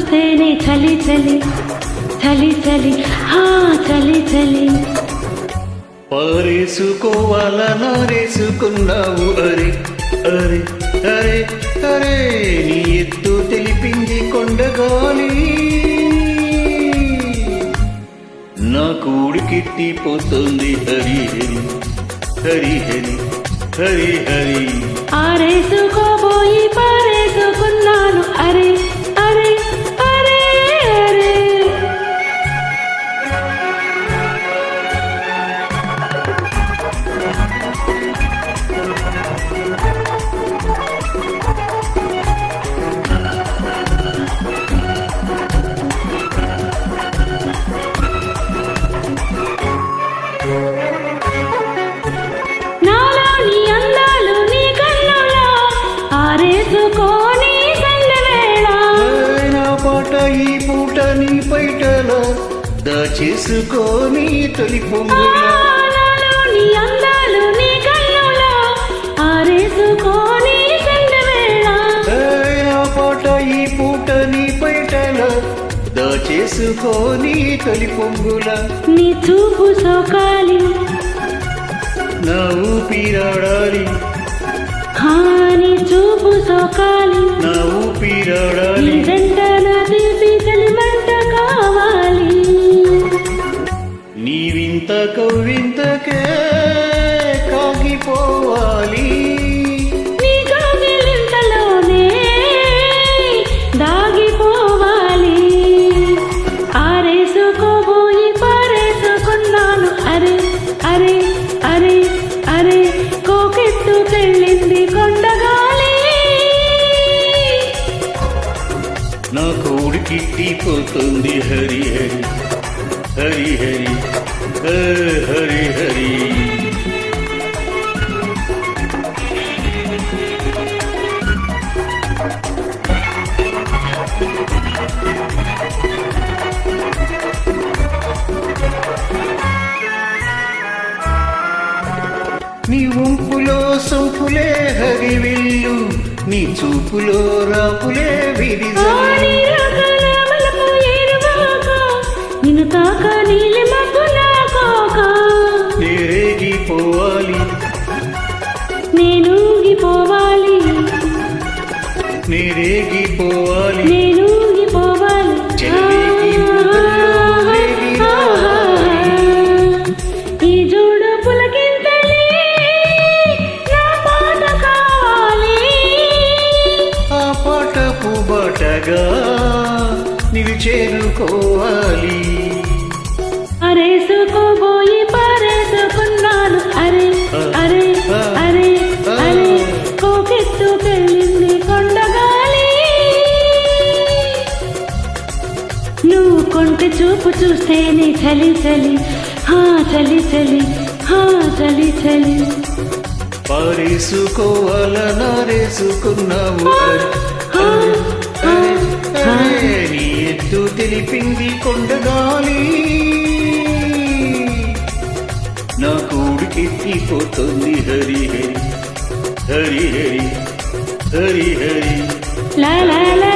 చూస్తేనే చలి చలి చలి చలి హా చలి చలి. పారేసుకోవాల నారేసుకున్నావు అరే అరే అరే అరే నీ ఎత్తు తెలిపింది కొండగాలి. నా కూడికెత్తిపోతుంది హరి హరి హరి హరి హరి హరి. ఆరేసుకోబోయి పారేసుకున్నాను అరే అరే అరే అరే. నాలోని అందాలు నీ కన్నులో ఆరేసుకోని సందవేళ. నా పాట ఈ పూట నీ పైటలో దాచేసుకోని తొలి పొంగుల. నాలోని అందాలు నీ కన్నులో ఆరేసుకోని సందవేళ. నా పాట ఈ పూట నీ పైటలో దాచేసుకోని తొలి పొంగుల. నీ చూపు సోకాలి నా ఊపిరాడాలి నీ చూపు సోకాలి. నా ఊపిరాడాలి. నీ వెంట నా తీపి చలిమంట కావాలి. నీ వింత కవ్వింతకే కాగిపోవాలి. నీ కౌగిలింతలోనే దాగిపోవాలి. ఆరేసుకోబోయి పారేసుకున్నాను అరే అరే అరే అరే. కోకెత్తుకెళ్ళింది కొండగాలి. నా కోడికిట్టిపోతుంది హరి హరి హరి హరి హరి హరి. నీ ఉంపులో సొంపులే హరివిల్లు నీ చూపులో రాపులే విరిజల్లు. నిన్ను తాక నీలి మబ్బులాకోక నేరేగిపోవాలి నేనూగిపోవాలి నేరేగిపోవాలి. నేనూగిపోవాలి. చెలికి ముద్దల్లో రేగి రావాలి. ఈ జోడు పులకింతలే నా పాట కావాలి. ఆ పాటపు బాటగా నీవు చేరుకోవాలి. అరేసుకోబోయి పారేసుకున్నాను అరే అరే అరే అరే. కోకెత్తుకెళ్ళింది కొండగాలి. నువ్వు కొంటె చూపు చూస్తేనే చలి చలి హా చలి చలి హా చలి చలి. పారేసుకోవాల నారేసుకున్నావు అరే అరే అరే. నీ ఎత్తు తెలిపింది కొండగాలి. నా కూడికెత్తిపోతుంది హరి హరి హరి హరి హరి హరి. లా లా లా